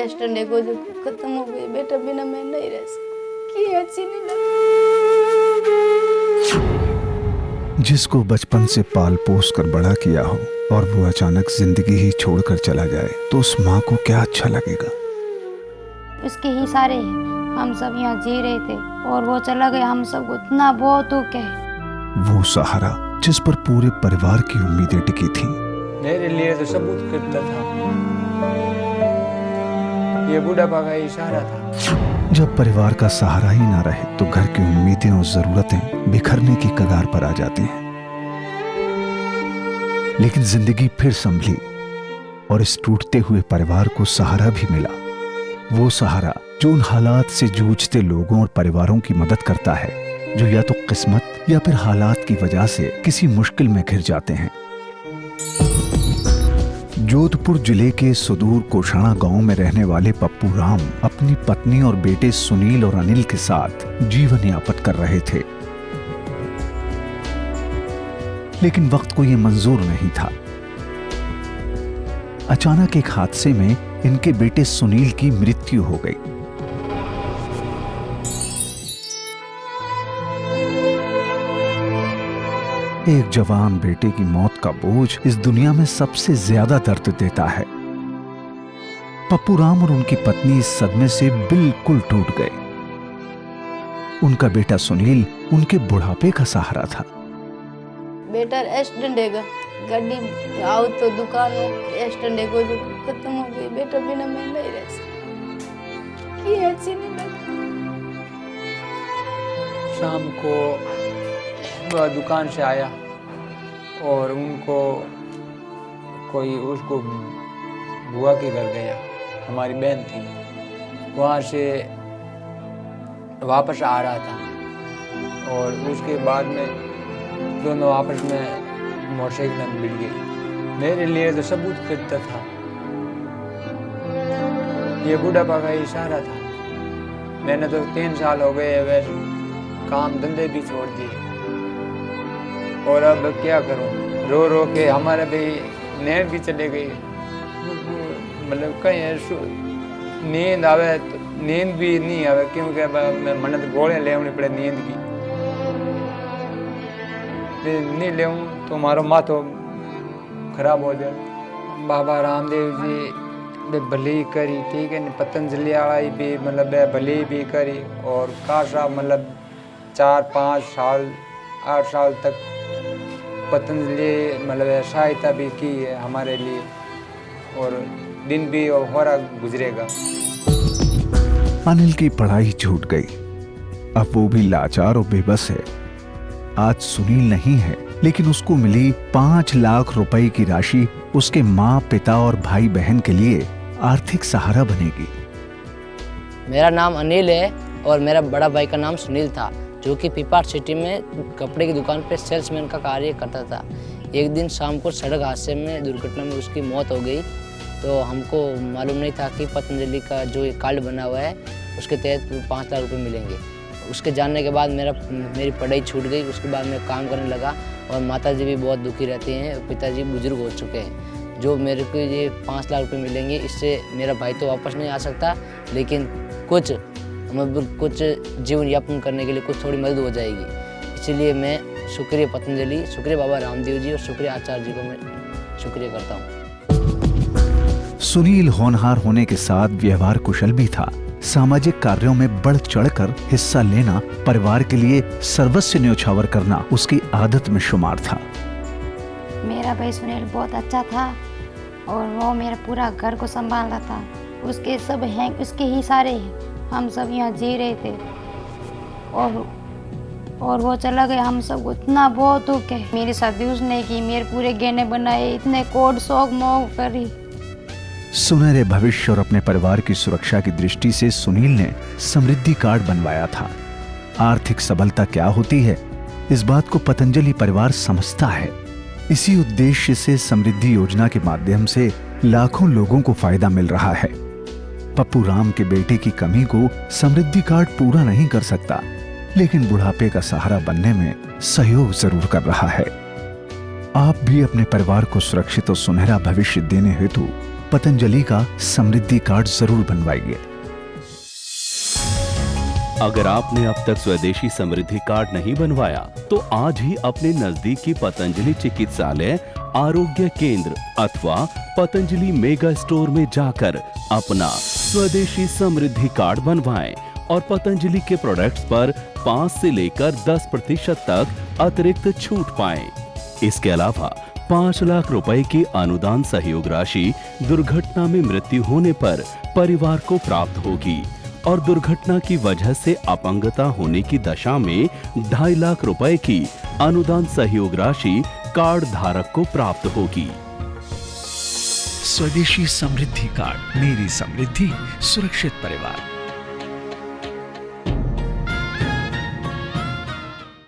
Accident है को जो खत्म हो गई। बेटा बिना मैं नहीं रह सकती, अच्छी नहीं लगती। जिसको बचपन से पाल पोस कर बड़ा किया हो और वो अचानक जिंदगी ही छोड़कर चला जाए तो उस माँ को क्या अच्छा लगेगा। उसके ही सारे हैं, हम सब यहाँ जी रहे थे और वो चला गया। हम सबको इतना बहुत दुख है। वो सहारा जिस पर पूरे परिवार की उम्मीदें टिकी थी। मेरे लिए तो सबूत करता था, ये बुढ़ापा का इशारा था। जब परिवार का सहारा ही ना रहे तो घर की उम्मीदें और जरूरतें बिखरने की कगार पर आ जाती हैं। लेकिन जिंदगी फिर संभली और इस टूटते हुए परिवार को सहारा भी मिला। वो सहारा जो उन हालात से जूझते लोगों और परिवारों की मदद करता है जो या तो किस्मत या फिर हालात की वजह से किसी मुश्किल में घिर जाते हैं। जोधपुर जिले के सुदूर कोषाणा गांव में रहने वाले पप्पू राम अपनी पत्नी और बेटे सुनील और अनिल के साथ जीवन यापन कर रहे थे। लेकिन वक्त को यह मंजूर नहीं था। अचानक एक हादसे में इनके बेटे सुनील की मृत्यु हो गई। एक जवान बेटे की मौत का बोझ इस दुनिया में सबसे ज्यादा दर्द देता है। पप्पू राम और उनकी पत्नी इस सदमे से बिल्कुल टूट गए। उनका बेटा सुनील उनके बुढ़ापे का सहारा था। बेटा एक्सीडेंट है, गाड़ी आओ तो दुकान एक्सीडेंट है को जो खत्म हो गई। बेटा बिना मैं नहीं रह सकती, अच्छी नहीं लगती। शाम को वह दुकान से आया और उनको कोई उसको बुआ के घर गया, हमारी बहन थी, वहाँ से वापस आ रहा था और उसके बाद में दोनों आपस में मोटरसाइकिल में भिड़ गई। मेरे लिए तो सबूत करता था, ये बुढ़ापा का इशारा था। मैंने तो 3 साल हो गए वैसे काम धंधे भी छोड़ दिए और अब क्या करूं, रो रो के हमारे भी नींद भी चले गई। मतलब कहीं नींद आवे तो नींद भी नहीं आवे क्योंकि मैंने तो गोलियां लेनी पड़े नींद की। नहीं ले तो हमारा माथो खराब हो जाए। बाबा रामदेव जी भली करी, ठीक है, पतंजलि वाला भी मतलब भली भी करी और काशा मतलब 4-5 साल 8 साल तक पतंजलि मतलब सहायता भी की है हमारे लिए और दिन भी हो रहा गुजरेगा। अनिल की पढ़ाई छूट गई, अब वो भी लाचार और बेबस है। आज सुनील नहीं है लेकिन उसको मिली 5 लाख रुपए की राशि उसके माँ पिता और भाई बहन के लिए आर्थिक सहारा बनेगी। मेरा नाम अनिल है और मेरा बड़ा भाई का नाम सुनील था जो कि पीपार सिटी में कपड़े की दुकान पे सेल्समैन का कार्य करता था। एक दिन शाम को सड़क हादसे में दुर्घटना में उसकी मौत हो गई। तो हमको मालूम नहीं था कि पतंजलि का जो ये कार्ड बना हुआ है उसके तहत 5 लाख रुपए मिलेंगे। उसके जानने के बाद मेरी पढ़ाई छूट गई। उसके बाद मैं काम करने लगा और माताजी भी बहुत दुखी रहती हैं, पिताजी बुजुर्ग हो चुके हैं। जो मेरे को ये 5 लाख रुपए मिलेंगे, इससे मेरा भाई तो वापस नहीं आ सकता लेकिन कुछ जीवन यापन करने के लिए कुछ थोड़ी मदद हो जाएगी। इसीलिए मैं शुक्रिया पतंजलि, शुक्रिया बाबा रामदेव जी और शुक्रिया आचार्य जी को मैं शुक्रिया करता हूँ। सुनील होनहार होने के साथ व्यवहार कुशल भी था। सामाजिक कार्यों में बढ़ चढ़कर हिस्सा लेना, परिवार के लिए सर्वस्व न्योछावर करना उसकी आदत में शुमार था। मेरा भाई सुनील बहुत अच्छा था और वो मेरा पूरा घर को संभाल रहा था। उसके सब हैं, उसके ही सारे हैं, हम सब यहाँ जी रहे थे और वो चला गया। हम सबको इतना बहुत दुख है। मेरी शादी उसने की, मेरे पूरे गहने बनाए, इतने कोट शौक मोह करी। सुनहरे भविष्य और अपने परिवार की सुरक्षा की दृष्टि से सुनील ने समृद्धि कार्ड बनवाया था। आर्थिक सबलता क्या होती है, इस बात को पतंजलि परिवार समझता है। इसी उद्देश्य से समृद्धि योजना के माध्यम से लाखों लोगों को फायदा मिल रहा है। पप्पू राम के बेटे की कमी को समृद्धि कार्ड पूरा नहीं कर सकता, लेकिन बुढ़ापे का सहारा बनने में सहयोग जरूर कर रहा है। आप भी अपने परिवार को सुरक्षित और सुनहरा भविष्य देने हेतु पतंजलि का समृद्धि कार्ड जरूर बनवाइए। अगर आपने अब तक स्वदेशी समृद्धि कार्ड नहीं बनवाया तो आज ही अपने नजदीकी पतंजलि चिकित्सालय, आरोग्य केंद्र अथवा पतंजलि मेगा स्टोर में जाकर अपना स्वदेशी समृद्धि कार्ड बनवाएं और पतंजलि के प्रोडक्ट्स पर 5 से लेकर 10% तक अतिरिक्त छूट पाएं। इसके अलावा 5 लाख रुपए की अनुदान सहयोग राशि दुर्घटना में मृत्यु होने पर परिवार को प्राप्त होगी और दुर्घटना की वजह से अपंगता होने की दशा में 2.5 लाख रुपए की अनुदान सहयोग राशि कार्ड धारक को प्राप्त होगी। स्वदेशी समृद्धि कार्ड, मेरी समृद्धि, सुरक्षित परिवार।